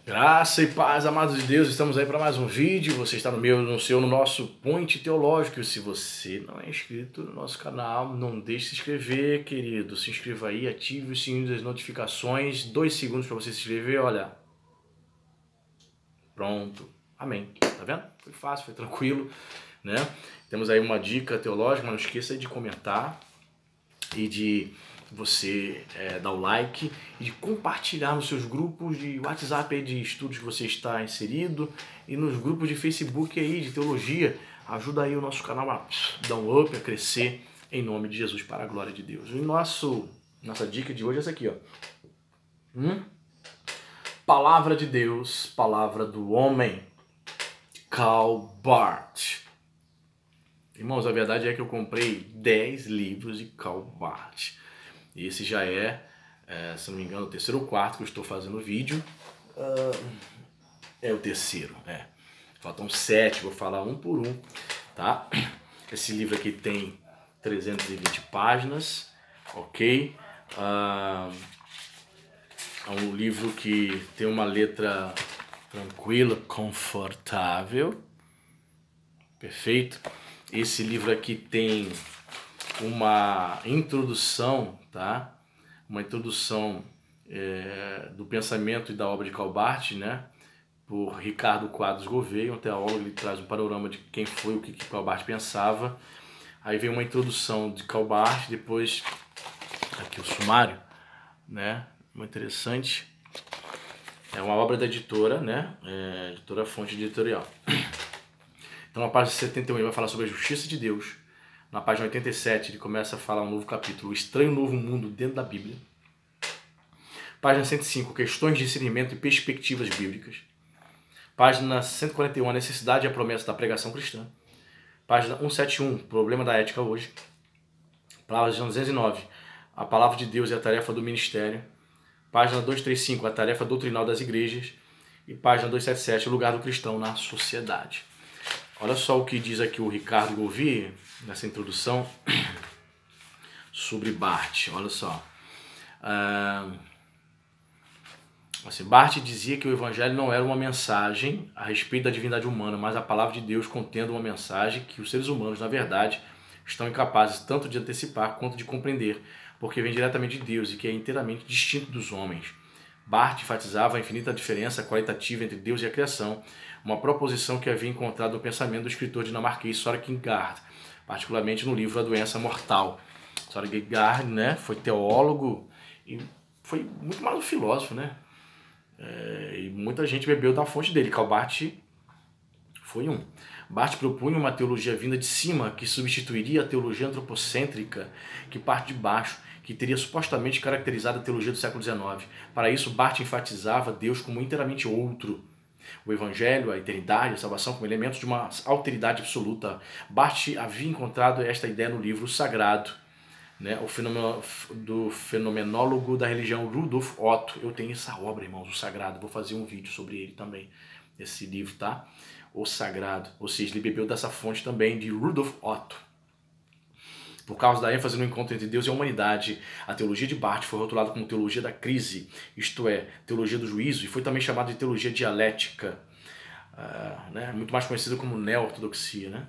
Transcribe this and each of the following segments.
Graça e paz, amados de Deus, estamos aí para mais um vídeo. Você está no nosso Point Teológico. Se você não é inscrito no nosso canal, não deixe de se inscrever, querido. Se inscreva aí, ative o sininho das notificações. 2 segundos para você se inscrever, olha. Pronto. Amém. Tá vendo? Foi fácil, foi tranquilo, né? Temos aí uma dica teológica, mas não esqueça de comentar e de você dar o like e de compartilhar nos seus grupos de WhatsApp aí de estudos que você está inserido e nos grupos de Facebook aí de teologia. Ajuda aí o nosso canal a dar um up, a crescer em nome de Jesus para a glória de Deus. E nossa dica de hoje é essa aqui, ó. Palavra de Deus, palavra do homem. Karl Barth. Irmãos, a verdade é que eu comprei 10 livros de Karl Barth. Esse já se não me engano, o terceiro ou quarto que eu estou fazendo o vídeo. É o terceiro, Faltam 7, vou falar um por um, tá? Esse livro aqui tem 320 páginas, ok? É um livro que tem uma letra tranquila, confortável, perfeito. Esse livro aqui tem uma introdução, tá? Uma introdução do pensamento e da obra de Karl Barth, né? Por Ricardo Quadros Gouveia, um teólogo. Ele traz um panorama de quem foi, o que Karl Barth pensava. Aí vem uma introdução de Karl Barth, depois aqui o sumário, né? Muito interessante. É uma obra da editora, né? Editora Fonte Editorial. Então, na página 71 ele vai falar sobre a justiça de Deus. Na página 87 ele começa a falar um novo capítulo, o estranho novo mundo dentro da Bíblia. Página 105, questões de discernimento e perspectivas bíblicas. Página 141, a necessidade e a promessa da pregação cristã. Página 171, problema da ética hoje. Página 209, a palavra de Deus e a tarefa do ministério. Página 235, a tarefa doutrinal das igrejas. E página 277, o lugar do cristão na sociedade. Olha só o que diz aqui o Ricardo Gouveia, nessa introdução, sobre Barth. Olha só. Barth dizia que o Evangelho não era uma mensagem a respeito da divindade humana, mas a palavra de Deus contendo uma mensagem que os seres humanos, na verdade, estão incapazes tanto de antecipar quanto de compreender, porque vem diretamente de Deus e que é inteiramente distinto dos homens. Barth enfatizava a infinita diferença qualitativa entre Deus e a criação, uma proposição que havia encontrado no pensamento do escritor dinamarquês Søren Kierkegaard, particularmente no livro A Doença Mortal. Søren Kierkegaard, né, foi teólogo e foi muito mais um filósofo, né? E muita gente bebeu da fonte dele. Karl Barth foi um. Barth propunha uma teologia vinda de cima que substituiria a teologia antropocêntrica que parte de baixo, que teria supostamente caracterizado a teologia do século XIX. Para isso, Barth enfatizava Deus como inteiramente outro. O Evangelho, a eternidade, a salvação como elementos de uma alteridade absoluta. Barth havia encontrado esta ideia no livro Sagrado, né? Do fenomenólogo da religião Rudolf Otto. Eu tenho essa obra, irmãos, o Sagrado. Vou fazer um vídeo sobre ele também, esse livro, tá? O Sagrado. Ou seja, ele bebeu dessa fonte também de Rudolf Otto. Por causa da ênfase no encontro entre Deus e a humanidade, a teologia de Barth foi rotulada como teologia da crise, isto é, teologia do juízo, e foi também chamada de teologia dialética, muito mais conhecida como neo-ortodoxia, né?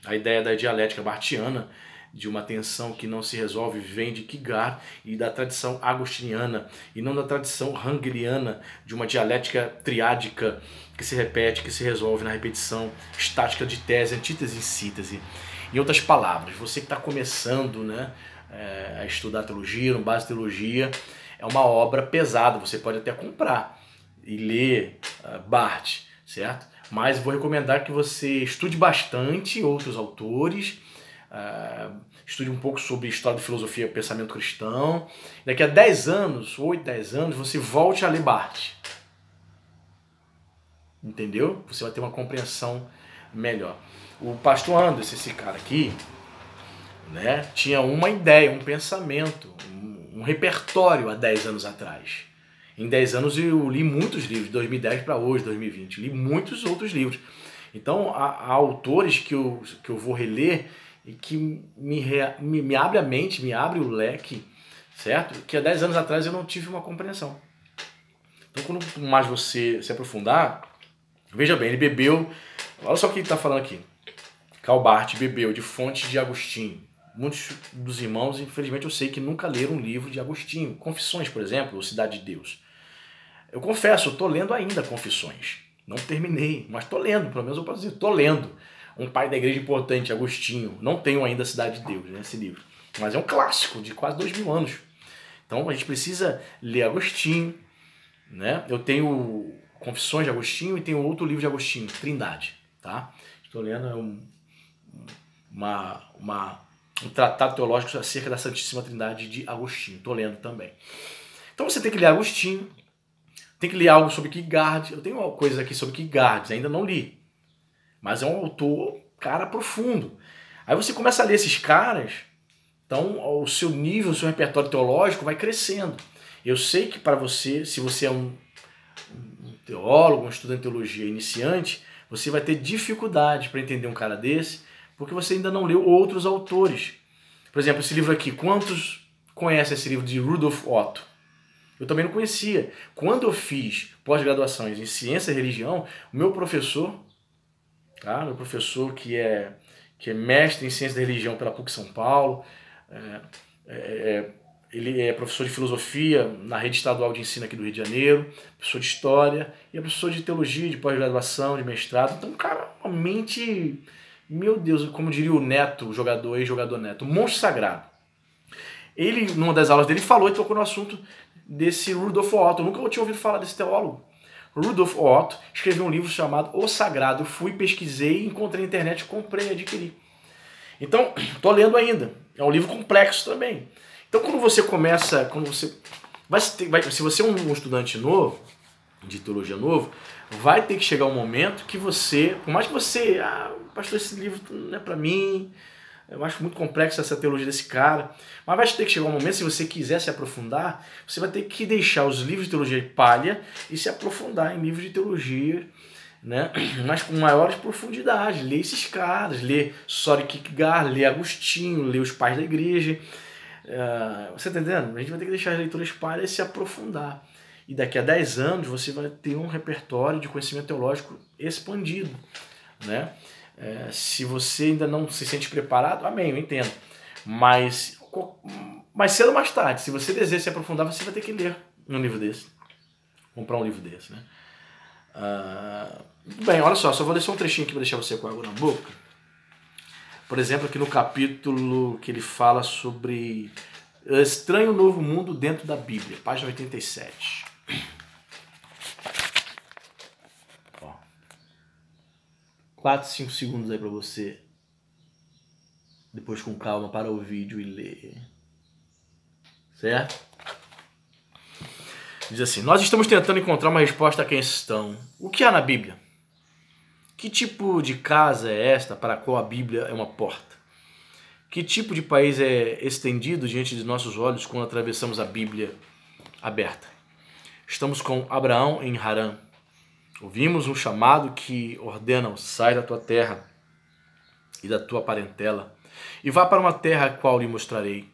A ideia da dialética barthiana, de uma tensão que não se resolve, vem de Kierkegaard e da tradição agostiniana, e não da tradição hegeliana, de uma dialética triádica que se repete, que se resolve na repetição estática de tese, antítese e síntese. Em outras palavras, você que está começando, né, a estudar teologia, no base de teologia, é uma obra pesada, você pode até comprar e ler Barth, certo? Mas vou recomendar que você estude bastante outros autores, estude um pouco sobre história de filosofia e pensamento cristão. Daqui a 10 anos, 8, 10 anos, você volte a ler Barth. Entendeu? Você vai ter uma compreensão melhor. O pastor Anderson, esse cara aqui, né, tinha uma ideia, um pensamento, um repertório há 10 anos atrás. Em 10 anos eu li muitos livros, de 2010 para hoje, 2020, li muitos outros livros. Então há autores que eu vou reler e que me abre a mente, me abre o leque, certo? Que há 10 anos atrás eu não tive uma compreensão. Então, quanto mais você se aprofundar, veja bem, ele bebeu, olha só o que ele está falando aqui. Karl Barth bebeu de fontes de Agostinho. Muitos dos irmãos, infelizmente, eu sei que nunca leram um livro de Agostinho. Confissões, por exemplo, ou Cidade de Deus. Eu confesso, eu estou lendo ainda Confissões. Não terminei, mas estou lendo, pelo menos eu posso dizer, estou lendo. Um pai da igreja importante, Agostinho. Não tenho ainda Cidade de Deus, né, esse livro. Mas é um clássico de quase 2000 anos. Então a gente precisa ler Agostinho, né? Eu tenho Confissões de Agostinho e tenho outro livro de Agostinho, Trindade. Tá? Estou lendo um tratado teológico acerca da Santíssima Trindade de Agostinho. Estou lendo também. Então você tem que ler Agostinho, tem que ler algo sobre Kierkegaard. Eu tenho uma coisa aqui sobre Kierkegaard, ainda não li. Mas é um autor, cara, profundo. Aí você começa a ler esses caras, então o seu nível, o seu repertório teológico vai crescendo. Eu sei que para você, se você é um teólogo, um estudante de teologia iniciante, você vai ter dificuldade para entender um cara desse, porque você ainda não leu outros autores. Por exemplo, esse livro aqui, quantos conhecem esse livro de Rudolf Otto? Eu também não conhecia. Quando eu fiz pós-graduações em Ciência e Religião, o meu professor, tá? Meu professor que é mestre em Ciência da Religião pela PUC São Paulo, ele é professor de Filosofia na Rede Estadual de Ensino aqui do Rio de Janeiro, professor de História, e é professor de Teologia, de pós-graduação, de mestrado. Então, cara, uma mente, meu Deus, como diria o Neto, o jogador, ex-jogador Neto, um monstro sagrado. Ele, numa das aulas dele, falou e tocou no assunto desse Rudolf Otto. Eu nunca tinha ouvido falar desse teólogo. Rudolf Otto escreveu um livro chamado O Sagrado. Eu fui, pesquisei, encontrei na internet, comprei, adquiri. Então, estou lendo ainda. É um livro complexo também. Então, quando você começa, se você é um estudante novo, de teologia novo, vai ter que chegar um momento que você, por mais que você, pastor, esse livro não é para mim, eu acho muito complexo essa teologia desse cara, mas vai ter que chegar um momento, se você quiser se aprofundar, você vai ter que deixar os livros de teologia de palha e se aprofundar em livros de teologia, né? Mas com maiores profundidades. Ler esses caras, ler Soren Kierkegaard, ler Agostinho, ler os pais da igreja. Você tá entendendo? A gente vai ter que deixar as leituras palha e se aprofundar. E daqui a 10 anos você vai ter um repertório de conhecimento teológico expandido, né? Se você ainda não se sente preparado, amém, eu entendo. Mas mais cedo ou mais tarde, se você deseja se aprofundar, você vai ter que ler um livro desse. Comprar um livro desse, né? Bem, olha só vou ler só um trechinho aqui para deixar você com água na boca. Por exemplo, aqui no capítulo que ele fala sobre Estranho Novo Mundo dentro da Bíblia, página 87. 4, 5 segundos aí para você, depois com calma, para o vídeo e ler. Certo? Diz assim: nós estamos tentando encontrar uma resposta à questão: o que há na Bíblia? Que tipo de casa é esta para a qual a Bíblia é uma porta? Que tipo de país é estendido diante de nossos olhos quando atravessamos a Bíblia aberta? Estamos com Abraão em Harã. Ouvimos um chamado que ordena: sai da tua terra e da tua parentela e vá para uma terra a qual lhe mostrarei.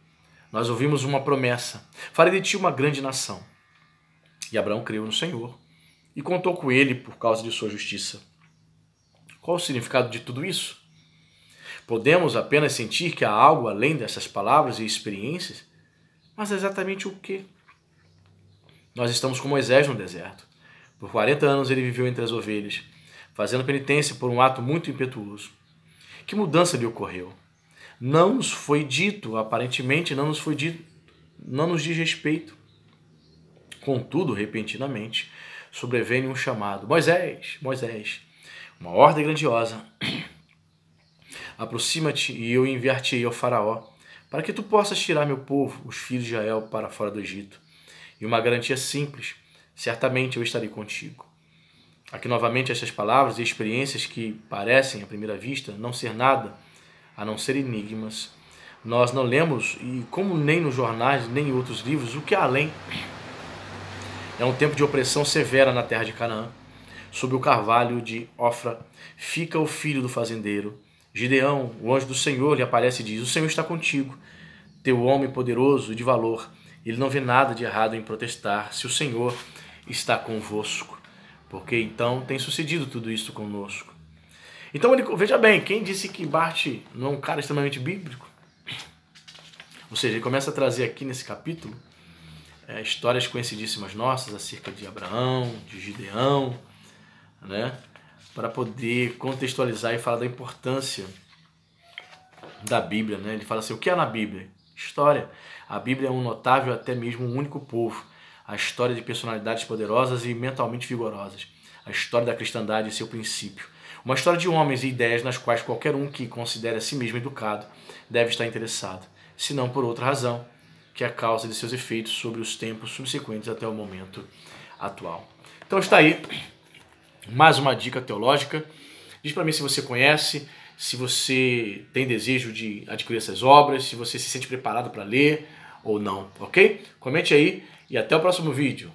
Nós ouvimos uma promessa: farei de ti uma grande nação. E Abraão creu no Senhor e contou com ele por causa de sua justiça. Qual o significado de tudo isso? Podemos apenas sentir que há algo além dessas palavras e experiências, mas exatamente o quê? Nós estamos com Moisés no deserto. Por 40 anos ele viveu entre as ovelhas, fazendo penitência por um ato muito impetuoso. Que mudança lhe ocorreu? Não nos foi dito, aparentemente não nos diz respeito. Contudo, repentinamente, sobreveio um chamado: Moisés, Moisés, uma ordem grandiosa. Aproxima-te e eu enviar-te-ei ao faraó, para que tu possas tirar meu povo, os filhos de Israel, para fora do Egito. E uma garantia simples: certamente eu estarei contigo. Aqui novamente essas palavras e experiências que parecem, à primeira vista, não ser nada a não ser enigmas. Nós não lemos, e como nem nos jornais, nem em outros livros, o que há além. É um tempo de opressão severa na terra de Canaã. Sob o carvalho de Ofra fica o filho do fazendeiro. Gideão, o anjo do Senhor, lhe aparece e diz: o Senhor está contigo, teu homem poderoso e de valor. Ele não vê nada de errado em protestar se o Senhor está convosco, porque então tem sucedido tudo isso conosco. Então veja bem, quem disse que Barth não é um cara extremamente bíblico? Ou seja, ele começa a trazer aqui nesse capítulo histórias conhecidíssimas nossas acerca de Abraão, de Gideão, né? Para poder contextualizar e falar da importância da Bíblia, né? Ele fala assim, o que há na Bíblia? História. A Bíblia é um notável, até mesmo um único povo. A história de personalidades poderosas e mentalmente vigorosas. A história da cristandade e seu princípio. Uma história de homens e ideias nas quais qualquer um que considere a si mesmo educado deve estar interessado, se não por outra razão, que é a causa de seus efeitos sobre os tempos subsequentes até o momento atual. Então está aí mais uma dica teológica. Diz para mim se você conhece, se você tem desejo de adquirir essas obras, se você se sente preparado para ler ou não, ok? Comente aí e até o próximo vídeo.